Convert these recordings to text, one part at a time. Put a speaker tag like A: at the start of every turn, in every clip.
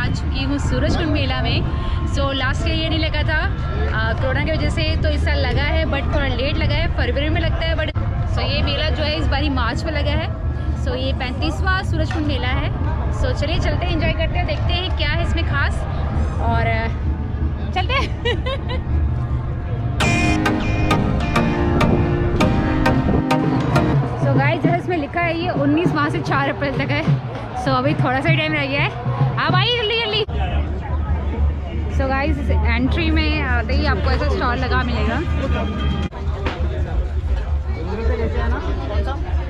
A: आ चुकी हूँ सूरजकुंड मेला में। सो लास्ट ईयर ये नहीं लगा था कोरोना की वजह से, तो इस साल लगा है बट थोड़ा लेट लगा है, फरवरी में लगता है बट। सो ये मेला जो है इस बारी मार्च में लगा है। सो ये 35वां सूरजकुंड मेला है। सो चलिए चलते हैं, एंजॉय करते हैं, देखते हैं क्या है इसमें खास और चलते हैं। सो गाइस जैसे इसमें लिखा है ये 19 मार्च से 4 अप्रैल तक है। सो अभी थोड़ा सा ही टाइम रह गया है, आप आइए जल्दी जल्दी। सो गाइस एंट्री में आते ही आपको ऐसा स्टॉल लगा मिलेगा,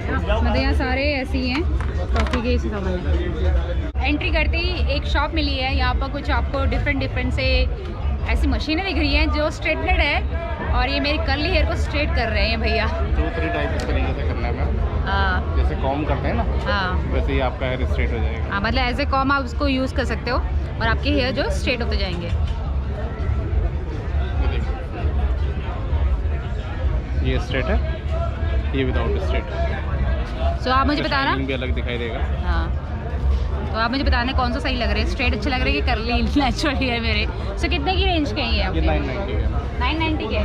A: मतलब यहाँ सारे ऐसे ही हैं कॉफ़ी के सामान। एंट्री करते ही एक शॉप मिली है, यहाँ पर कुछ आपको डिफरेंट से ऐसी मशीनें दिख रही हैं जो स्ट्रेटनेड है, और ये मेरी कर्ली हेयर को स्ट्रेट कर रहे हैं भैया।
B: 2-3 टाइप इस तरीके से करना है मैम। जैसे कॉम करते हैं ना, वैसे ही आपका हेयर स्ट्रेट हो जाएगा।
A: हाँ, मतलब एज ए कॉम आप उसको यूज़ कर सकते हो और आपके हेयर जो स्ट्रेट होते जाएंगे।
B: ये स्ट्रेट है, ये विदाउट स्ट्रेट।
A: सो आप मुझे बताना,
B: भी अलग दिखाई देगा।
A: हाँ तो आप मुझे बताना कौन सा सही लग रहा है, स्ट्रेट अच्छा लग रहा है कि कर्ली नेचुरल हेयर मेरे। सो कितने की रेंज के हैं ये?
B: 990 के।
A: 990 के,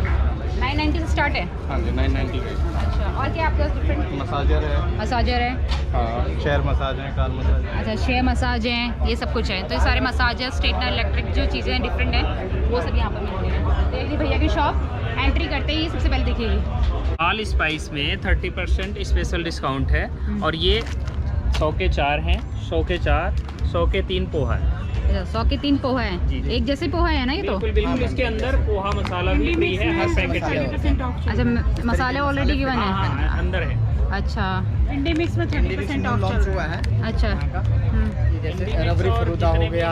A: 990 से स्टार्ट है।
B: हाँ जी 990 के।
A: अच्छा, और क्या आपके पास डिफरेंट?
B: मसाजर है,
A: मसाजर है,
B: हाँ शेयर मसाज है, कार मसाज है।
A: अच्छा शेयर मसाज हैं, ये सब कुछ है। तो ये सारे मसाजर, स्ट्रेटनर, इलेक्ट्रिक जो चीज़ें हैं डिफरेंट हैं, वो सब यहाँ पर मिलते हैं। देख ली भैया की शॉप, एंट्री करते ही सबसे पहले दिखेगी।
C: ऑल स्पाइस में 30% स्पेशल डिस्काउंट है, और ये 100 के 4 हैं, 100 के 4, 100 के 3 पोहा है।
A: 100 के 3 पोहा है, एक जैसे पोहा है ना ये तो?
C: बिल्कुल बिल्कुल, इसके अंदर पोहा मसाला भी फ्री है हर पैकेट के अंदर।
A: अच्छा मसाले ऑलरेडी गिवन है?
C: हाँ, अंदर है।
A: अच्छा
D: इंडी मिक्स में 30% ऑफ
E: लॉन्च हुआ है।
A: अच्छा
E: जैसे रबड़ी फरूदा हो गया,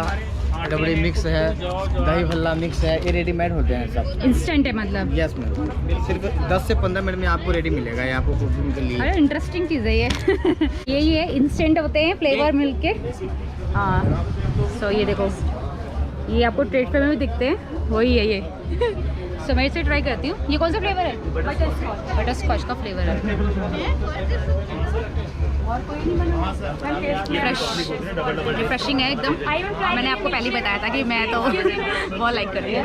E: रबड़ी मिक्स है, दही भल्ला मिक्स है, ये रेडीमेड होते हैं सब।
A: इंस्टेंट है मतलब?
E: यस मैम, सिर्फ 10 से 15 मिनट में आपको रेडी मिलेगा ये आपको कुकिंग के लिए।
A: अरे इंटरेस्टिंग चीज़ है ये। यही है, इंस्टेंट होते हैं फ्लेवर मिल्क के। हाँ सो ये देखो, ये आपको ट्रेड पे में भी दिखते हैं, वही है ये। सो मैं इसे ट्राई करती हूँ। ये कौन सा फ्लेवर है? बटर स्कॉच का फ्लेवर है। रिफ्रेशिंग है एकदम। मैंने आपको पहले ही बताया था कि मैं तो बहुत लाइक कर रही हूँ।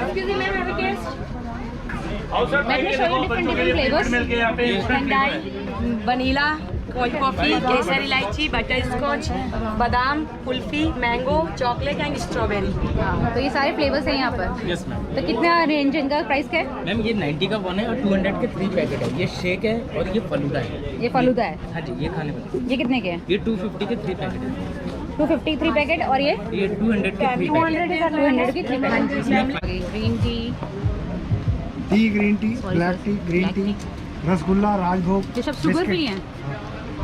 D: वनीला, कोल्ड कॉफ़ी, केसर इलायची, बटर स्कॉच, बादाम, kulfi, mango, chocolate and strawberry.
A: तो ये सारे फ्लेवर्स हैं यहाँ पर।
C: Yes ma'am.
A: तो कितना रेंज इनका, प्राइस क्या है?
F: मैम ये 90 का 1 है और 200 के 3 पैकेट है। ये शेक है और ये फलूदा है।
A: ये फलूदा है?
F: हाँ जी, ये खाने वाले।
A: ये कितने के हैं?
F: ये 250 के 3 पैकेट है।
A: 250 3 पैकेट, और ये
F: 200 के 3 पैकेट।
A: 200 की 3 packet. Green tea,
G: green tea, black tea, green tea, rasgulla, rajbhog,
A: ये सब शुगर फ्री हैं?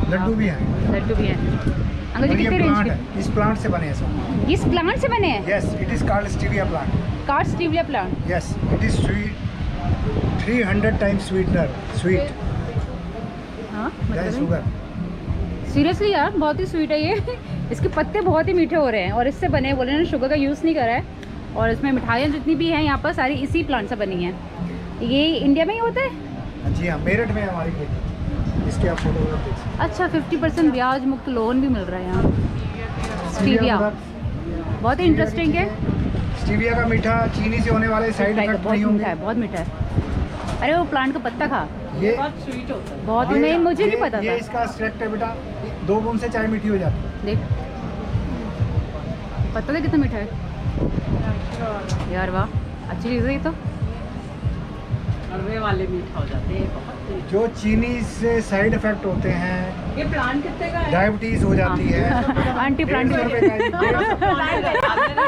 G: लड्डू भी हैं।
A: लड्डू भी हैं। अंकल जी
G: और ये
A: कितने रेंज
G: प्लांट
A: के?
G: है, इस प्लांट से बने हैं सब।
A: इस प्लांट से बने हैं?
G: Yes, it is called stevia plant.
A: Card stevia plant?
G: Yes, it is sweet, 300 times sweetener, sweet
A: हाँ
G: दैन
A: मतलब
G: शुगर।
A: सीरियसली यार बहुत ही स्वीट है ये। इसके पत्ते बहुत ही मीठे हो रहे हैं, और इससे बने बोले ना, शुगर का यूज़ नहीं करा है। और इसमें मिठाइयाँ जितनी भी हैं यहाँ पर सारी इसी प्लांट से बनी हैं। ये इंडिया में ही होता है?
G: जी हाँ, मेरठ में है हमारी खेती। इसके आप फोटो देख सकते हैं।
A: अच्छा 50% ब्याज मुक्त लोन भी मिल रहा है यहाँ। स्टीविया बहुत ही इंटरेस्टिंग है।
G: स्टीविया का मीठा चीनी से होने वाले साइड इफेक्ट
A: बहुत
G: नहीं
A: मीठा
G: होंगे।
A: है, बहुत मीठा है। अरे वो प्लांट का पत्ता खा,
G: ये
A: बहुत ही नहीं, मुझे नहीं पता
G: ये
A: था।
G: इसका एक्सट्रैक्ट है बेटा, 2 बूंद से चाय मीठी हो जाती है।
A: देख पता था कितना मीठा है यार, वाह अच्छी चीज़ है ये तो।
D: हलवे वाले मीठा हो जाते हैं बहुत।
G: जो चीनी से साइड इफेक्ट होते हैं,
D: ये प्लांट कितने का है?
G: डायबिटीज हो जाती है।
A: आंटी प्लांट
G: 150 रुपए का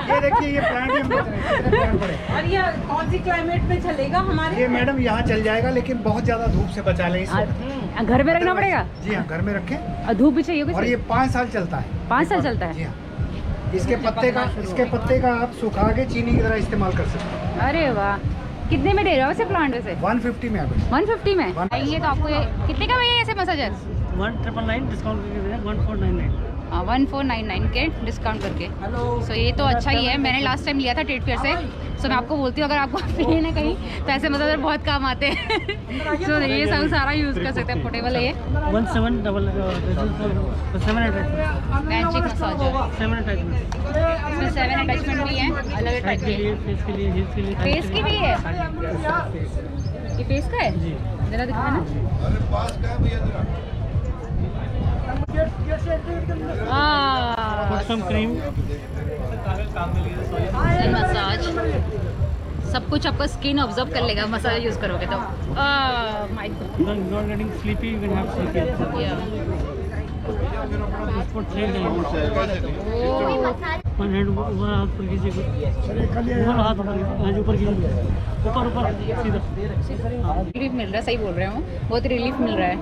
G: ये देखिए, ये प्लांट ही हम बेच रहे हैं। कितने प्लांट पड़े?
D: और ये कौन सी क्लाइमेट में चलेगा हमारे?
G: ये मैडम यहाँ चल जाएगा, लेकिन बहुत ज्यादा धूप से बचा लें इसको।
A: घर में रखना पड़ेगा?
G: जी हाँ, घर में रखें।
A: और धूप भी चाहिए
G: और
A: कुछ?
G: ये 5 साल चलता है।
A: 5 साल चलता
G: जी
A: है?
G: हाँ। इसके पत्ते का आप सुखा के चीनी की तरह इस्तेमाल कर सकते हैं।
A: अरे वाह, कितने में दे रहे हो वैसे प्लांट वैसे?
G: 150 में अभी।
A: 150 में? ये तो आपको कितने का भैया ऐसे मसाजर?
F: 1999 डिस्काउंट करके 1499।
A: 1499 के डिस्काउंट करके। सो ये तो अच्छा ही है, मैंने लास्ट टाइम लिया था ट्रेड फेयर से। सो मैं आपको बोलती हूँ अगर आपको लेना कहीं तो ऐसे मसाजर बहुत काम आते हैं। सो ये सब सारा यूज़ कर सकते हैं, पोर्टेबल है ये।
F: 1788
A: मैजिक मसाजर, इसमें 7 अटैचमेंट भी है अलग टाइप के। फेस की भी है, ये फेस का है, जरा दिखाना। मसाज सब कुछ आपका स्किन ऑब्जर्व कर लेगा मसाज यूज करोगे तो। माय रिलीफ मिल रहा है, सही बोल रहे हो, बहुत रिलीफ मिल रहा है।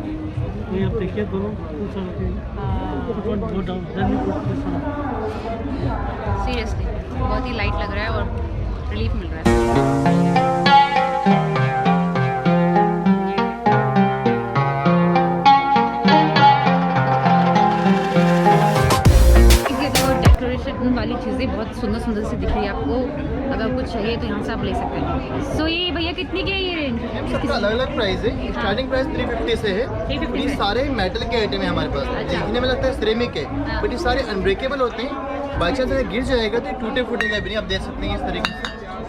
A: सीरियसली बहुत ही लाइट लग रहा है और रिलीफ मिल रहा है। वाली चीज़ें बहुत सुंदर सुंदर सी दिख रही है आपको, अगर कुछ चाहिए तो यहाँ से आप ले सकते हैं। सो ये भैया कितनी की है ये रेंज?
E: इसका अलग अलग प्राइस है, स्टार्टिंग प्राइस 350 से है।
A: 350
E: ये
A: से?
E: सारे मेटल के आइटम है हमारे पास। देखने में लगता है सिरेमिक है, बट ये सारे अनब्रेकेबल होते हैं। बाई चांस अगर गिर जाएगा तो टूटे फूटेगा भी नहीं, आप देख सकते हैं इस तरीके से।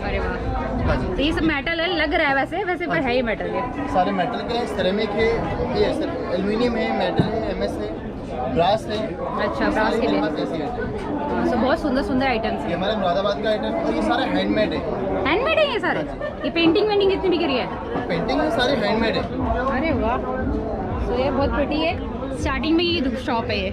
A: अरे वाह, तो ये सब मेटल है, लग रहा है वैसे पर है ही मेटल ये।
E: सारे मेटल के हैं, सिरेमिक है, ये एल्यूमिनियम है, मेटल है, MS है, ब्रास है।
A: अच्छा, ब्रास के लिए। तो बहुत सुंदर सुंदर आइटम्स
E: ये
A: हैं।
E: हमारा मुरादाबाद का आइटम और ये सारा हैंडमेड है।
A: हैंडमेड है ये सारे? ये पेंटिंग वेंटिंग जितनी भी करी है?
E: पेंटिंग में सारे हैंडमेड है।
A: अरे वाह, तो ये बहुत प्रिटी है। स्टार्टिंग में ये शॉप है ये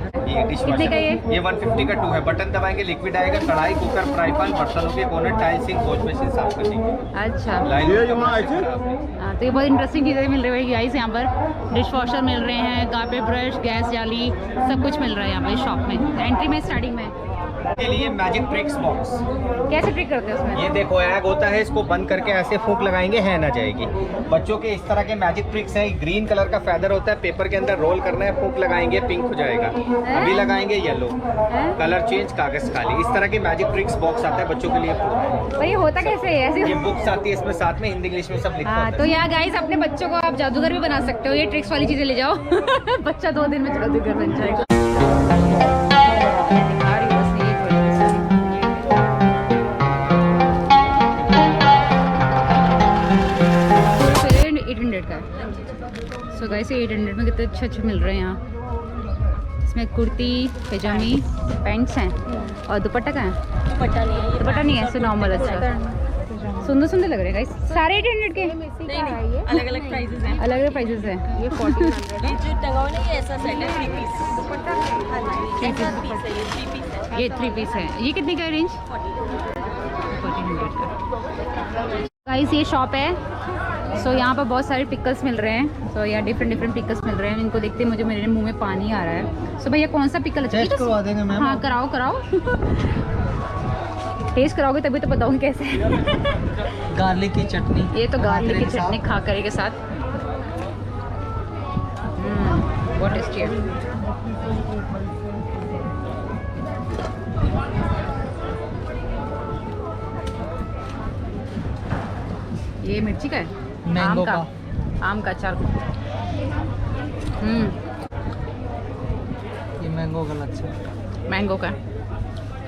H: डिश
A: कितने का ये?
H: 150 का 2 है। बटन दबाएंगे लिक्विड आएगा, कढ़ाई, कुकर, फ्राई पैन, बर्तनों के कोने, टाइल, सिंक, वॉश बेसिन साफ करने के।
A: अच्छा,
H: लाइन
A: तो ये बहुत इंटरेस्टिंग चीज़ें मिल रही है गाइस। यहाँ पर डिश वॉशर मिल रहे हैं, कारपेट ब्रश, गैस जाली, सब कुछ मिल रहा है यहाँ पर शॉप में। एंट्री में स्टार्टिंग में
H: के लिए मैजिक ट्रिक्स बॉक्स।
A: कैसे ट्रिक करते हैं उसमें?
H: ये देखो एग होता है, इसको बंद करके ऐसे फूंक लगाएंगे, है ना जाएगी। बच्चों के इस तरह के मैजिक ट्रिक्स हैं। ग्रीन कलर का फेदर होता है, पेपर के अंदर रोल करना है, फूंक लगाएंगे, पिंक हो जाएगा। अभी लगाएंगे येलो, कलर चेंज, कागज खाली। इस तरह के मैजिक ट्रिक्स बॉक्स आता है बच्चों के लिए।
A: पर ये होता कैसे है ऐसे?
H: ये बुक्स आती है, इसमें साथ में हिंदी इंग्लिश में सब लिखा
A: हाँ,
H: होता
A: तो
H: है।
A: यहाँ गाइस अपने बच्चों को आप जादूगर भी बना सकते हो। ये ट्रिक्स वाली चीज़ें ले जाओ बच्चा 2 दिन में जादूगर बन जाएगा। सो गाइस 800 में कितने अच्छे मिल रहे हैं यहाँ। इसमें कुर्ती, पैजामी, पैंट्स हैं और दुपट्टा का है?
D: दुपट्टा नहीं है,
A: दुपट्टा नहीं है, ऐसे नॉर्मल। अच्छा, सुंदर सुंदर लग रहे हैं गाइस। सारे 800 के?
D: नहीं, अलग अलग प्राइसेस हैं।
A: अलग अलग प्राइसेस हैं। ये 1400
D: ये जो टंगा हुआ है ये ऐसा सेट है 3 पीस। हाँ जी, ऐसा पीस है, ये 3 पीस है।
A: ये 3 पीस है। ये कितने का है रेंज? 1400 का। गाइस ये शॉप है। सो यहाँ पर बहुत सारे पिकल्स मिल रहे हैं। सो यहाँ डिफरेंट पिकल्स मिल रहे हैं। इनको देखते मुझे मेरे मुंह में पानी आ रहा है। सो भैया कौन सा पिकल अच्छा?
E: टेस्ट करवा देंगे मैम।
A: हाँ, कराओ टेस्ट कराओगे तभी तो बताऊँगी कैसे।
E: गार्लिक की चटनी,
A: ये तो गार्लिक की चटनी खा करे के साथ बहुत टेस्टी है। ये मिर्ची का है?
E: मैंगो का।
A: आम का अचार।
E: ये मैंगो का लच्छा,
A: मैंगो का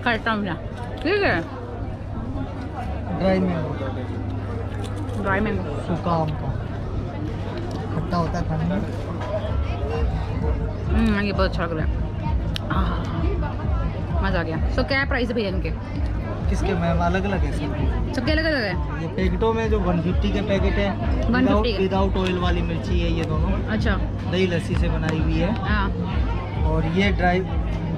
A: खट्टा मीठा। ठीक है,
E: ड्राई मैंगो,
A: ड्राई मैंगो,
E: सूखा आम का, खट्टा होता है खाने में।
A: ये बहुत अच्छा लग रहा है। मज़ा आ गया। सो क्या प्राइस है भैया इनके?
E: किसके मैम? अलग अलग है सब।
A: सबके अलग अलग है?
E: ये पैकेटों में जो 150 के पैकेट है,
A: 150 के?
E: विदाउट ऑयल वाली मिर्ची है ये दोनों।
A: अच्छा,
E: दही लस्सी से बनाई हुई है।
A: हाँ।
E: और ये ड्राई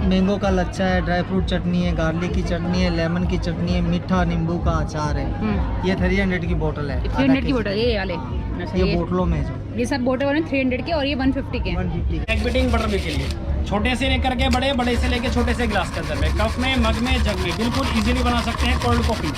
E: मैंगो का लच्छा है, ड्राई फ्रूट चटनी है, गार्लिक की चटनी है, लेमन की चटनी है, मीठा नींबू का अचार है। ये 300 की बोतल है।
A: 300 की बोतल ये वाले? अच्छा,
E: ये बोतलों में जो
A: ये सब बोतल वाले 300 के और ये 150 के?
E: 150।
C: एग बीटिंग बटर मिल्क के लिए छोटे से लेकर के बड़े, बड़े से लेकर छोटे से गिलास के अंदर में, कप में, मग में, जग में बिल्कुल इजीली बना सकते हैं। कोल्ड कॉफी,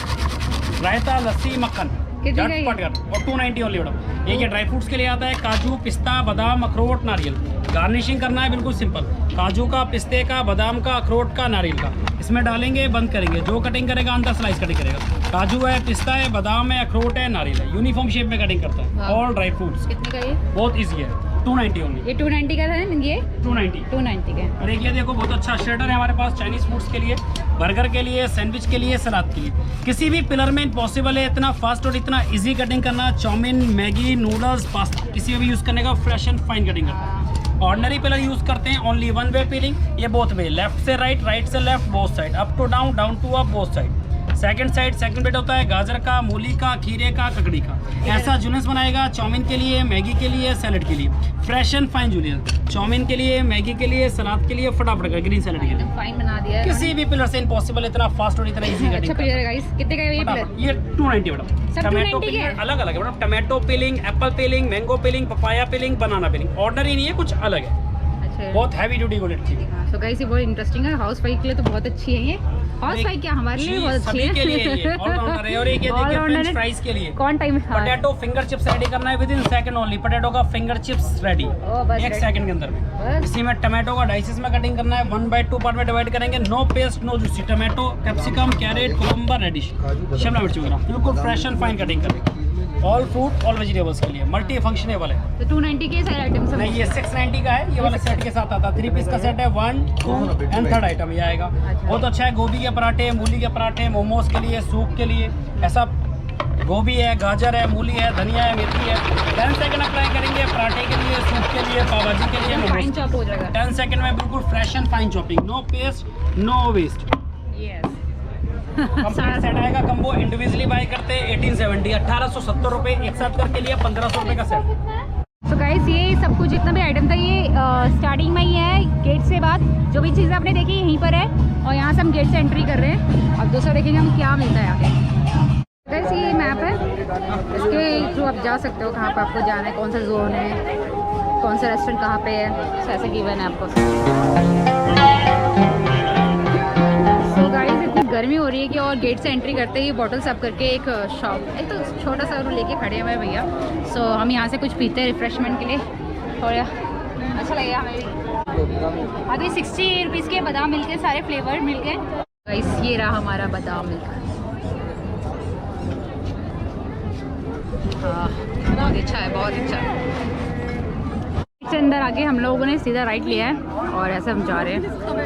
C: रायता, लस्सी, मक्खन, झटपट कर। और 290 ओनली मैडम। ये ड्राई फ्रूट्स के लिए आता है काजू, पिस्ता, बादाम, अखरोट, नारियल। गार्निशिंग करना है बिल्कुल सिंपल, काजू का, पिस्ते का, बादाम का, अखरोट का, नारियल का। इसमें डालेंगे, बंद करेंगे, जो कटिंग करेगा अंदर स्लाइस कटिंग करेगा। काजू है, पिस्ता है, बादाम है, अखरोट है, नारियल है। यूनिफॉर्म शेप में कटिंग करता है। All dry fruits.
A: कितने का ये?
C: बहुत ईजी है। 290 ओनली।
A: ये 290 का था ना, ये 290 का।
C: और एक ये देखो बहुत अच्छा स्टार्टर है हमारे पास चाइनीज फूड्स के लिए, बर्गर के लिए, सैंडविच के लिए, सलाद के लिए। किसी भी पिलर में पॉसिबल है इतना फास्ट और इतना इजी कटिंग करना। चाउमीन, मैगी, नूडल्स, पास्ता किसी में भी यूज़ करने का फ्रेश एंड फाइन कटिंग करना। ऑर्डिनरी पिलर यूज़ करते हैं ओनली वन वे पिलिंग, ये बोथ वे, लेफ्ट से राइट, राइट से left, both side, up to down, down to up, both side. Second बेट होता है गाजर का, मूली का, खीरे का, ककड़ी का। ऐसा जूलियस बनाएगा चाउमीन के लिए, मैगी के लिए, सैलड के लिए, fresh and fine juliennes. Chow mein के लिए, मैगी के लिए, सलाद के लिए, फटाफट का ग्रीन सैलड के लिए।
A: फाइन बना दिया है।
C: किसी भी पिलर से इम्पॉसिबल इतना फास्ट और इतना इजी
A: अच्छा
C: कटिंग।
A: पिलर है गाइस, कितने का है ये पिलर?
C: ये 290 मैडम।
A: सब
C: टमाटो
A: 290 के हैं?
C: अलग अलग है madam, tomato peeling, apple peeling, mango peeling, papaya peeling, banana peeling. Ordinary नहीं है, कुछ अलग है,
A: अच्छा
C: बहुत हैवी ड्यूटी क्वालिटी चीज।
A: सो गाइस ये बहुत इंटरेस्टिंग है, हाउस वाइफ के लिए तो बहुत अच्छी है ये। हाउस वाइफ क्या, हमारे लिए बहुत अच्छी
C: सभी
A: है।
C: के लिए ये ऑलराउंडर है। और एक ये देखिए फ्रेंच फ्राइज के लिए
A: कौन time?
C: Potato finger chips ready करना है with in second only. Potato का फिंगर चिप्स रेडी
A: बस
C: 1 सेकंड के अंदर में।
A: बस।
C: इसी में टमाटो का डाइसेस में कटिंग करना है, 1/2 पार्ट में डिवाइड करेंगे। No paste, no juicy. Tomato, capsicum, carrot, cucumber, radish, Shimla मिर्च वगैरह बिल्कुल फ्रेश एंड फाइन कटिंग करेंगे। ऑल फ्रूट ऑल वेजिटेबल्स के लिए मल्टी फंक्शनेबल है।
A: तो 290 के सारे आइटम्स
C: नहीं, ये 690 का है। ये वाला सेट के साथ आता है, 3 पीस का सेट है। 1, 2 एंड 3rd आइटम ये आएगा। बहुत अच्छा है। गोभी के पराठे, मूली के पराठे, मोमोज के लिए, सूप के लिए। ऐसा गोभी है, गाजर है, मूली है, धनिया है, मेथी है। 10 सेकंड अप्लाई करेंगे पराठे के लिए, सूप के लिए, पाव भाजी के लिए,
A: फाइन
C: मोमोज।
A: चॉप हो जाएगा।
C: 10 सेकंड में बिल्कुल fresh and fine chopping, no paste, no waste.
A: Yes.
C: Complete set आएगा। कम्बो इंडिविजुअली बाय करते हैं 1870, 1870 रुपये। एक साथ करके लिए 1500 रुपये का सेट।
A: तो गाइस ये सब कुछ जितना भी आइटम था ये स्टार्टिंग में ही है, गेट से बाद जो भी चीज़ आपने देखी यहीं पर है। और यहाँ से हम गेट से एंट्री कर रहे हैं। अब दूसरा देखेंगे हम क्या मिलता है आगे। गाइस ये मैप है, इसके थ्रू आप जा सकते हो कहाँ पर आपको जाना है, कौन सा जोन है, कौन सा रेस्टोरेंट कहाँ पे है, ऐसे गिवन है आपको। तो गाइस इतनी गर्मी हो रही है कि और गेट से एंट्री करते ही बॉटल सर्व करके एक शॉप, एक तो छोटा सा लेके खड़े हुए हैं भैया। सो हम यहाँ से कुछ पीते हैं रिफ्रेशमेंट के लिए, थोड़ा अच्छा लगेगा हमें भी। अभी 60 रुपीज़ के बादाम मिल्क के सारे फ्लेवर मिल गए। गाइस ये रहा हमारा बादाम मिल्क। हाँ बहुत अच्छा है, बहुत अच्छा है। इससे अंदर आके हम लोगों ने सीधा राइट लिया है और ऐसे हम जा रहे हैं।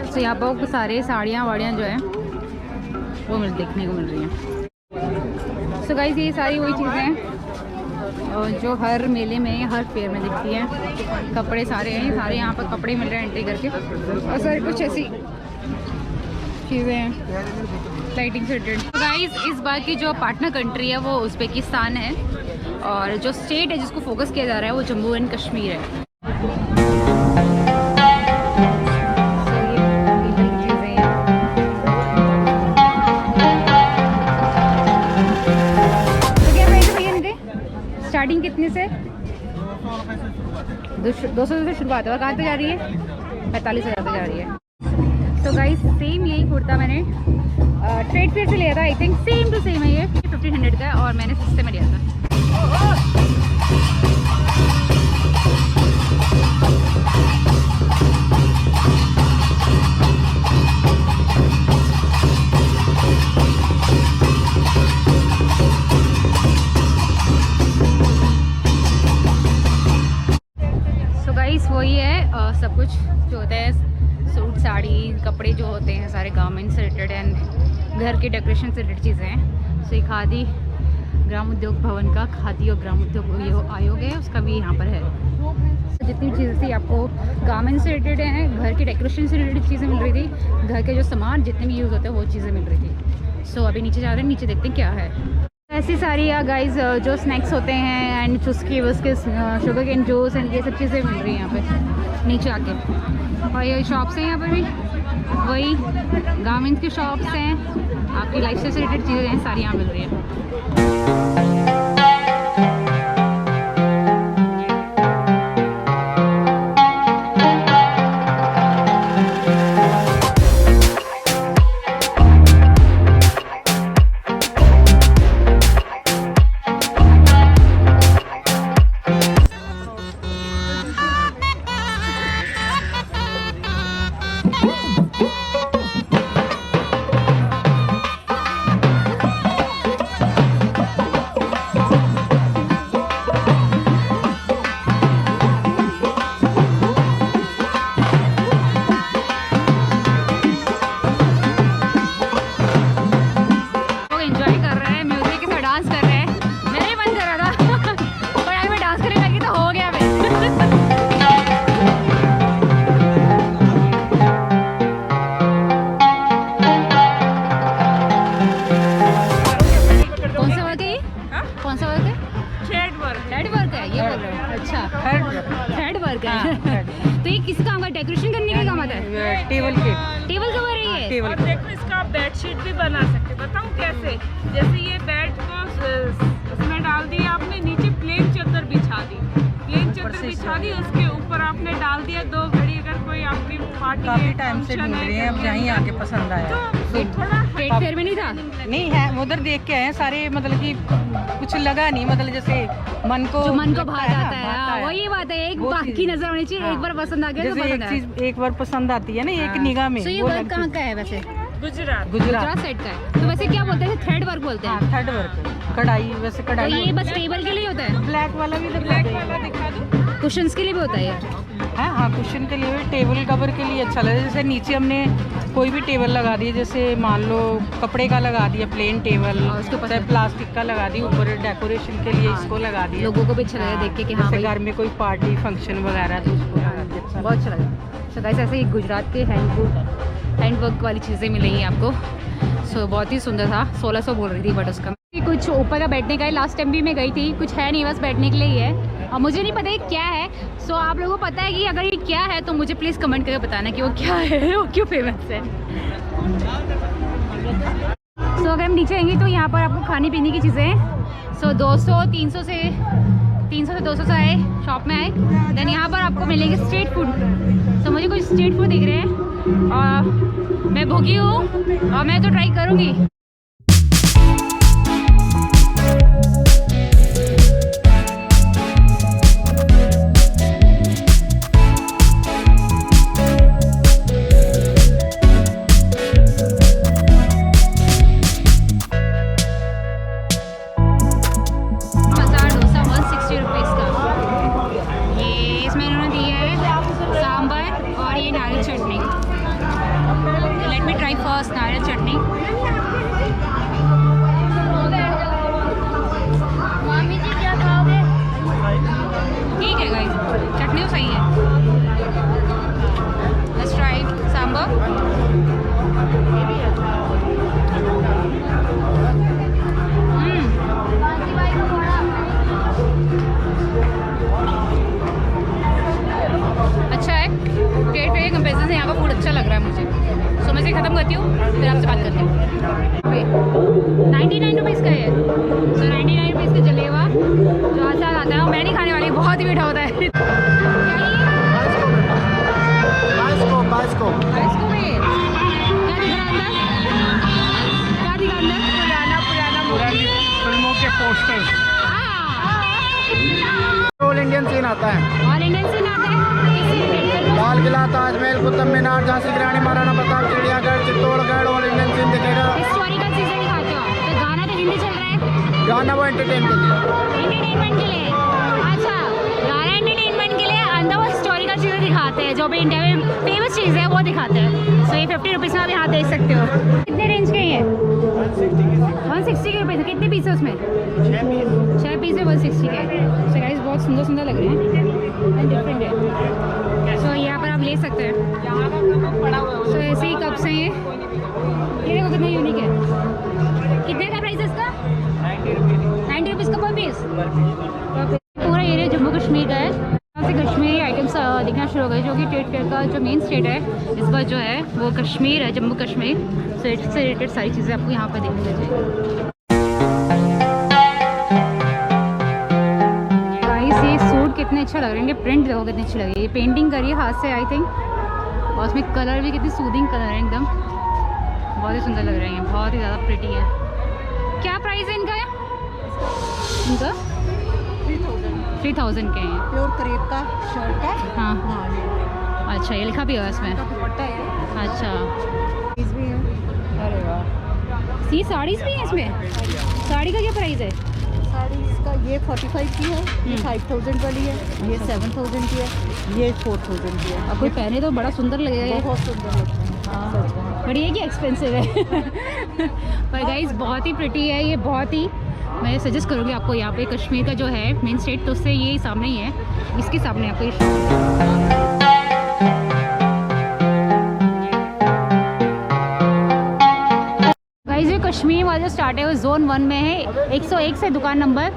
A: तो यहाँ पर सारे साड़ियाँ वाड़ियाँ जो है वो देखने को मिल रही हैं। सो गाइस ये सारी वही चीज़ें हैं और जो हर मेले में, हर फेयर में दिखती हैं। कपड़े सारे हैं, सारे यहाँ पर कपड़े मिल रहे हैं एंट्री करके। और सारी कुछ ऐसी चीज़ें हैं लाइटिंग से रिलेटेड। तो गाइस इस बार की जो पार्टनर कंट्री है वो उज़्बेकिस्तान है और जो स्टेट है जिसको फोकस किया जा रहा है वो जम्मू एंड कश्मीर है। स्टार्टिंग कितने से? 200 से शुरुआत है और कहाँ तक जा रही है? 45,000 तक जा रही है। तो गाइस सेम यही कुर्ता मैंने ट्रेड फेयर से लिया था। I think same to same है ये। 1500 का है और मैंने सस्ते में लिया था। वही है सब कुछ जो होता है, सूट, साड़ी, कपड़े जो होते हैं सारे गारमेंट्स से रिलेटेड एंड घर के डेकोरेशन से रिलेटेड चीज़ें हैं। सो ये खादी ग्राम उद्योग भवन का खादी और ग्राम उद्योग आयोग है, उसका भी यहाँ पर है। जितनी चीज़ें थी आपको गारमेंट्स से रिलेटेड हैं, घर के डेकोरेशन से रिलेटेड चीज़ें मिल रही थी, घर के जो सामान जितने भी यूज़ होते हैं वो चीज़ें मिल रही थी। सो अभी नीचे जा रहे हैं, नीचे देखते हैं क्या है। ऐसी सारी गाइस जो स्नैक्स होते हैं एंड चुस्की उसके शुगर केन जूस एंड ये सब चीज़ें मिल रही हैं यहाँ पे नीचे आके। और ये शॉप्स हैं यहाँ पर भी, वही गारमेंट्स की शॉप्स हैं, आपकी लाइफस्टाइल से रिलेटेड चीज़ें हैं, सारी यहाँ मिल रही हैं। का है। तो ये किस काम का, डेकोरेशन करने का काम आता है?
D: टेबल के
A: टेबल कवर है ये?
D: टेबल
I: और देखो इसका बेडशीट भी बना सकते, बताऊँ कैसे? जैसे ये बेड को उसमें डाल दिया आपने, नीचे प्लेन चादर बिछा दी, प्लेन चादर बिछा दी, उसके ऊपर आपने डाल दिया 2 घड़ी, अगर कोई आपकी पार्टी
D: काफी टाइम से ढूंढ रहे हैं, अब यहीं आके पसंद आया।
I: तो थोड़ा
A: ट्रेड फेयर में नहीं था?
D: नहीं है, उधर देख के आए सारे, मतलब कि कुछ लगा नहीं, मतलब जैसे मन को
A: जो मन को
D: लगता
A: भा
D: है ना,
A: जाता है,
D: भाता
A: हाँ,
D: है।
A: वो ये बात है, एक
D: वो
A: बाकी
D: चीज़।
A: नजर होनी चाहिए,
D: हाँ।
A: एक बार पसंद आ गया तो
D: जैसे एक
A: पसंद है।
D: चीज एक बार पसंद आती है ना, एक
A: हाँ।
D: निगाह में।
A: So ये
D: वो
A: वर्क
D: लगती
A: कहाँ
D: है।
A: का है वैसे?
I: गुजरात
D: गुजरात
A: गुजरात साइड का है। तो वैसे क्या बोलते हैं, थ्रेड वर्क बोलते
D: हाँ,
A: हैं?
D: थर्ड वर्क, कढ़ाई, वैसे
A: तो
D: कढ़ाई
A: ये बस टेबल के लिए होता है?
D: ब्लैक वाला भी
I: ब्लैक वाला दिखा दो।
A: कुशंस के लिए भी होता है ये?
D: हाँ हाँ, कुशन के लिए, टेबल कवर के लिए अच्छा लगे। जैसे नीचे हमने कोई भी टेबल लगा दी, जैसे मान लो कपड़े का लगा दिया प्लेन टेबल,
A: और उसके ऊपर
D: चाहे प्लास्टिक का लगा दी, ऊपर डेकोरेशन के लिए
A: हाँ,
D: इसको लगा दिया।
A: लोगों को भी अच्छा लगे देख के कि हाँ
D: जैसे
A: भाई,
D: घर में कोई पार्टी फंक्शन वगैरह तो उसको लगा दिया, अच्छा
A: बहुत अच्छा लगा। सो गाइस ऐसे ही गुजरात के हैंडवर्क वाली चीज़ें मिलेंगी आपको। सो बहुत ही सुंदर था। 1600 बोल रही थी बट उसका कुछ ऊपर का बैठने का है। लास्ट टाइम भी मैं गई थी, कुछ है नहीं, बस बैठने के लिए ही है और मुझे नहीं पता ये क्या है। सो आप लोगों को पता है कि अगर ये क्या है तो मुझे प्लीज़ कमेंट करके बताना कि वो क्या है, वो क्यों फेमस है। सो अगर हम नीचे आएंगे तो यहाँ पर आपको खाने पीने की चीज़ें हैं। सो 300 से 200 से आए शॉप में आए, देन यहाँ पर आपको मिलेंगे स्ट्रीट फूड। सो मुझे कुछ स्ट्रीट फूड दिख रहे हैं और मैं भूखी हूँ और मैं तो ट्राई करूँगी। मसाला डोसा 160 रुपीज़ का। ये इसमें इन्होंने दिया है सांभर और ये नारियल चटनी। लेट मी ट्राई फर्स्ट नारियल चटनी। ठीक है गाइस, चटनी तो सही है। Let's try sambar. अच्छा है, टेस्ट के कंपेरिजन से यहाँ का फूड अच्छा लग रहा है मुझे। सो मैं इसे ख़त्म करती हूँ, फिर आपसे बात करती हूँ। 99 रुपीज़ का है। सो 99 रुपीज़ का जलेवा जो आज आता है, वो मैं नहीं खाने वाली, बहुत ही मीठा होता है।
E: बाइस्कोप
A: इसको भी क्या दिख रहा है अंदर? क्या दिख रहा है अंदर?
G: पुरानी फिल्मों के पोस्टर्स। ऑल इंडियन सीन आता है।
A: ऑल इंडियन सीन आता है।
G: लाल किला, ताजमहल, कुतुब मीनार, झांसी की रानी, महाराणा प्रताप, चिड़ियाघर, चित्तौड़गढ़, ऑल इंडियन सीन दिखेगा।
A: हिस्टोरिकल चीज़ें दिखाते हो तो गाना तो हिंदी चल रहा है,
G: गाना वो एंटरटेन के लिए।
A: एंटरटेनमेंट के लिए। अच्छा, गाना एंटरटेनमेंट के लिए, अंदर वो हिस्टोरिकल चीज़ें दिखाते हैं जो भी इंडिया में फेमस चीज़ है वो दिखाते हैं। सो ये 50 रुपीज़ में आप यहाँ देख सकते हो। कितने रेंज के हैं? 160 के रुपये। कितने पीस है उसमें? 6 पीस है 160 के। सो गाइस बहुत सुंदर सुंदर लग रहे हैं एंड डिफरेंट है। सो यहाँ पर आप ले सकते हैं। सो ऐसे ही कप्स हैं ये देखो कितना यूनिक है। कितने का प्राइस है इसका? 90 रुपीज़ का पर पीस। पूरा एरिया जम्मू कश्मीर का है। यहाँ से कश्मीरी आइटम्स दिखना शुरू हो गए, जो कि ट्रेड फेयर का जो मेन स्टेट है इस बार जो है वो कश्मीर है, जम्मू कश्मीर। सो इससे रिलेटेड सारी चीज़ें आपको यहाँ पर देखने मिलेंगी। गाइस ये सूट कितने अच्छे लग रहे हैं, प्रिंट देखो कितनी अच्छी लग रही है। ये पेंटिंग करी है हाथ से आई थिंक, और उसमें कलर भी कितनी सूदिंग कलर है एकदम, बहुत ही सुंदर लग रहे हैं, बहुत ही ज़्यादा प्रिटी है। क्या प्राइस है इनका? इनका 3000 के हैं।
D: प्योर करेब का शर्ट है।
A: हाँ अच्छा, ये लिखा भी है इसमें। अच्छा,
D: अरे वाह,
A: सी साड़ीज़ भी हैं इसमें। साड़ी का क्या प्राइस है?
D: साड़ी इसका ये 45 की है, ये 5000 वाली है, ये 7000 की है, ये 4000 की है।
A: अब कोई पहने तो बड़ा सुंदर लगेगा ये।
D: बहुत सुंदर लगता है।
A: बट ये कि एक्सपेंसिव है पर गाइस बहुत ही प्रिटी है ये, बहुत ही। मैं सजेस्ट करूँगी आपको यहाँ पे कश्मीर का जो है मेन स्टेट, तो उससे ये सामने ही है, इसके सामने आपको ये गाइस। ये कश्मीर वाला जो स्टार्ट है वो जोन 1 में है, 101 से दुकान नंबर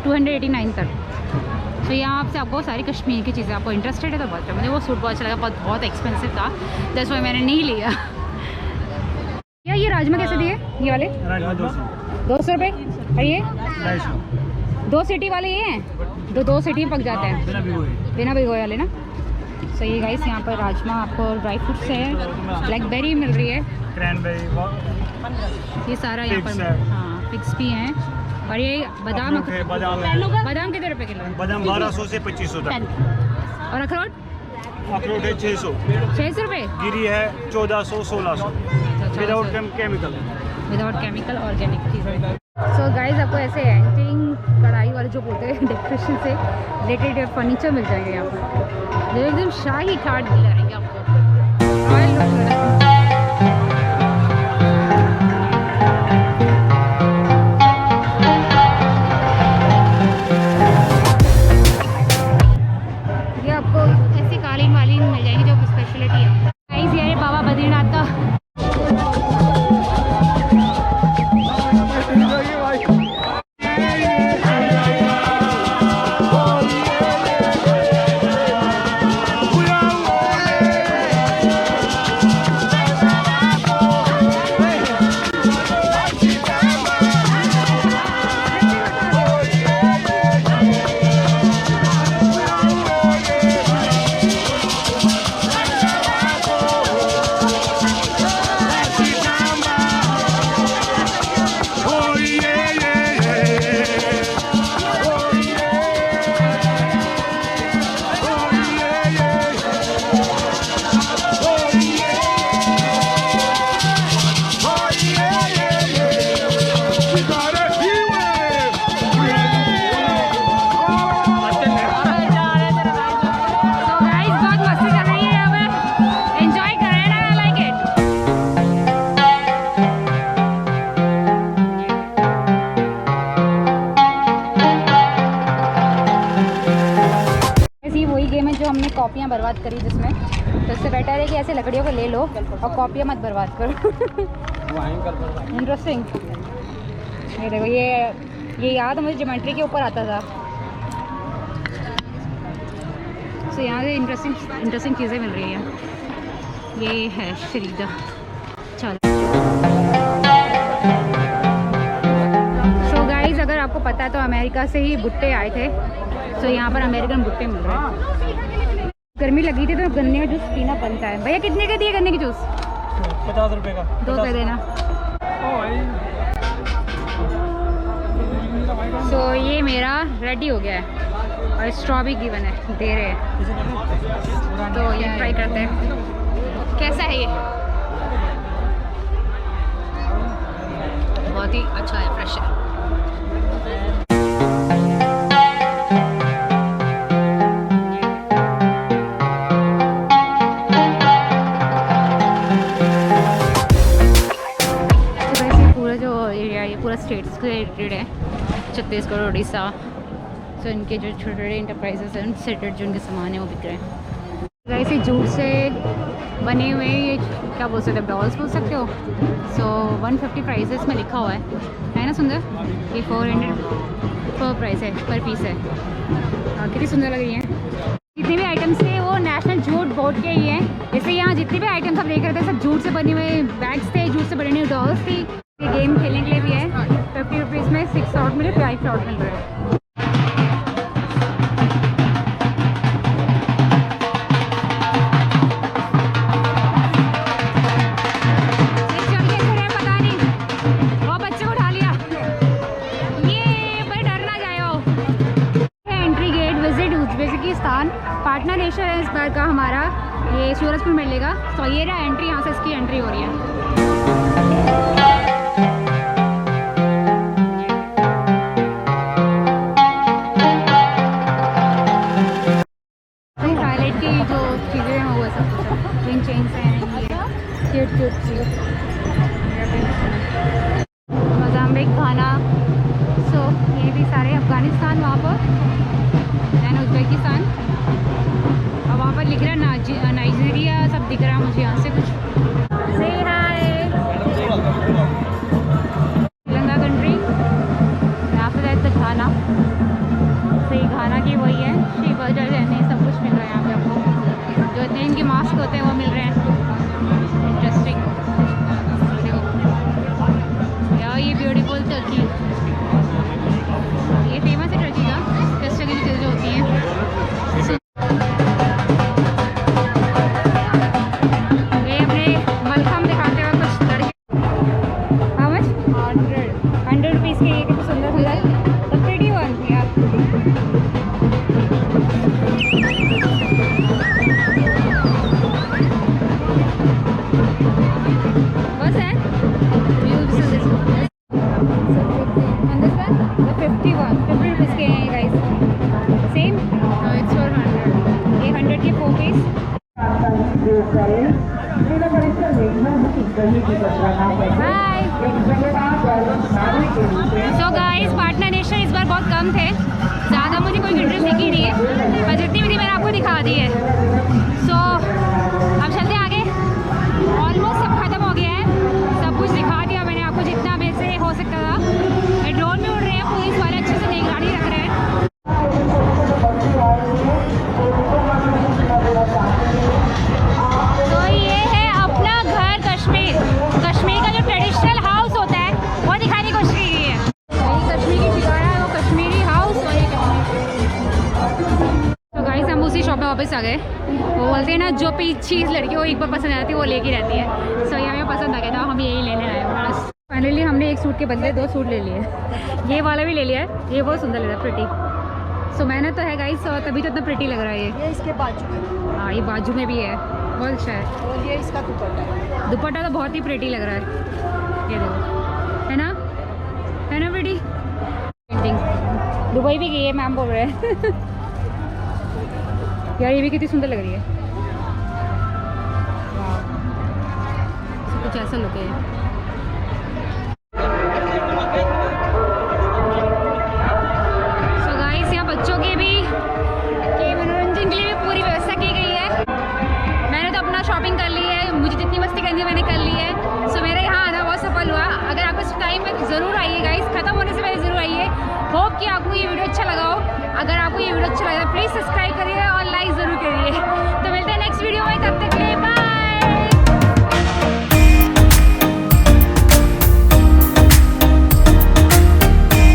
A: 289 तक तो यहाँ से आपको सारी कश्मीर की चीज़ें, आपको इंटरेस्टेड है तो बहुत, मुझे वो सूट बहुत अच्छा लगा, बहुत एक्सपेंसिव था, दैट्स व्हाई मैंने नहीं लिया। या ये राजमा कैसे दिए ये वाले?
C: राजमा
A: 200 रुपये। और ये 2 सीटी वाले ये हैं, दो सीटी में पक जाते हैं बिना भिगोए वाले ना। सो ये गाइस यहाँ पर राजमा आपको ड्राई फ्रूट्स है, ब्लैकबेरी मिल रही है, ये सारा यहाँ पर, हाँ फिक्स भी हैं। और ये बादाम बादाम कितने रुपए किलो?
C: बादाम 1200 से 2500 तक।
A: और अखरोट?
C: अखरोट है 600
A: रुपये।
C: गिरी है 1400 1600 विदाउट केमिकल ऑर्गेनिक चीज़ें।
A: सो गाइस आपको ऐसे एंटिंग कढ़ाई वाले जो बोलते हैं डेकोरेशन से रिलेटेड फर्नीचर मिल जाएंगे यहाँ पर, जो एकदम शाही ठाट मिल जाएंगे आपको, रॉयल लुक मिल रहा है। ये आपको ऐसी कालीन वालीन मिल जाएंगी जो स्पेशलिटी है। गाइस ये है बाबा बद्रीनाथ का कॉपियाँ बर्बाद करी जिसमें, तो इससे बेटर है कि ऐसे लकड़ियों को ले लो और कॉपियाँ मत बर्बाद करो। इंटरेस्टिंग। ये देखो, ये याद है मुझे, ज्योमेट्री के ऊपर आता था। सो यहाँ से इंटरेस्टिंग चीज़ें मिल रही हैं। ये है शरीदा। चलो सो गाइस, अगर आपको पता है तो अमेरिका से ही भुट्टे आए थे। सो यहाँ पर अमेरिकन भुट्टे मिल रहे हैं। गर्मी लगी थी तो गन्ने का जूस पीना बनता है। भैया कितने का दिए गन्ने की जूस?
C: 50 रुपये का।
A: 2 दे देना। सो ये मेरा रेडी हो गया है और स्ट्रॉबेरी गिवन है, दे रहे हैं, तो ये ट्राई करते हैं कैसा है। ये बहुत ही अच्छा है, फ्रेश है। पूरा स्टेट्स के रिलेटेड है, छत्तीसगढ़, उड़ीसा। सो इनके जो छोटे छोटे इंटरप्राइजेस हैं उनसे रिलेटेड जो उनके सामान है वो बिक रहे हैं। ऐसे जूट से बने हुए ये क्या बोल सकते हो, डॉल्स बोल सकते हो। सो 150 प्राइसेस में लिखा हुआ है ना सुंदर? ये 400 पर प्राइस है, पर पीस है। कितनी सुंदर लग रही है। जितने भी आइटम्स थे वो नेशनल जूट बोर्ड के ही हैं। जैसे यहाँ जितने भी आइटम्स आप देख रहे थे सब जूट से बने हुए बैग्स थे, जूट से बने हुए डॉल्स थी। ये गेम खेलने के लिए भी है। 50 रुपीज़ में 6 शॉट मिले, 5 शॉट मिल रहे हैं। पता नहीं वो बच्चे को उठा लिया, ये पर डर ना जाओ। Entry gate visit Uzbekistan, partner nation है इस बार का हमारा, ये सूरजपुर मिलेगा। तो ये रहा एंट्री, यहाँ से इसकी एंट्री हो रही है। मोज़ाम्बिक, घाना, सो ये भी सारे, अफ़गानिस्तान वहाँ पर, दैन उज़्बेकिस्तान, और वहाँ पर लिख रहा है नाइजीरिया, सब दिख रहा है मुझे यहाँ से कुछ। से हाय श्रीलंका कंट्री, यहाँ पर जाए तो घाना, सही घाना की वही है। टर्की, ये फेमस है टर्की का, इस तरह की चीज़ें जो होती हैं। ये अपने मलखम दिखाते हुए कुछ लड़के, हाउ मच 100 रुपीज़ के, ये कितने सुंदर सुंदर, द प्रीटी वन यार। बस है the 50 rupees के हैं guys, same, no it's for 100, ये 100 के 4 पीस। हाय, सो गाइस पार्टनर नेशन इस बार बहुत कम थे, ज़्यादा मुझे कोई इंटरेस्ट दिखी नहीं है, पर जितनी भी थी मैंने आपको दिखा दी है। सो अब चलते हैं आगे, ऑलमोस्ट सब खत्म हो गया है, सब कुछ दिखा दिया मैंने आपको जितना मेरे से हो सकता था। ड्रोन में उड़ रहे हैं, पुलिस वाले अच्छे से निगरानी रख रहे हैं। तो ये है अपना घर कश्मीर, कश्मीर का जो ट्रेडिशनल हाउस होता है वो दिखाने की कोशिश की है। ये कश्मीरी शिकारा है, वो कश्मीरी हाउस, और ये कश्मीर। तो गाइस हम उसी शॉप में वापस आ गए। वो बोलते हैं ना जो चीज़ लड़की को एक बार पसंद आती है वो लेके रहती है। सो ये हमें पसंद आ गया था, हम यही लेने आए बस। फाइनली हमने एक सूट के बदले 2 सूट ले लिए, ये वाला भी ले लिया है, ये बहुत सुंदर लग रहा है, प्रिटी। सो मैंने तो है गाइस, तभी तो इतना प्रिटी लग रहा है ये
D: इसके बाजू में,
A: हाँ ये बाजू में भी है, बहुत अच्छा है।
D: और ये इसका दुपट्टा है,
A: दुपट्टा तो बहुत ही प्रिटी लग रहा है, ये देखो, है ना प्रिटी। पेंटिंग दुबई भी गई है मैम बोल रहे हैं। यार ये भी कितनी सुंदर लग रही है, कुछ ऐसा लुक है। सो गाइस यहाँ बच्चों के मनोरंजन के लिए भी पूरी व्यवस्था की गई है। मैंने तो अपना शॉपिंग कर ली है, मुझे जितनी मस्ती करनी है मैंने कर ली है। सो मेरा यहाँ आना बहुत सफल हुआ। अगर आप इस टाइम में ज़रूर आइए गाइस, ख़त्म होने से पहले ज़रूर आइए। होप कि आपको ये वीडियो अच्छा लगा हो। अगर आपको ये वीडियो अच्छा लगा प्लीज़ सब्सक्राइब करिए और लाइक ज़रूर करिए। तो मिलते हैं नेक्स्ट वीडियो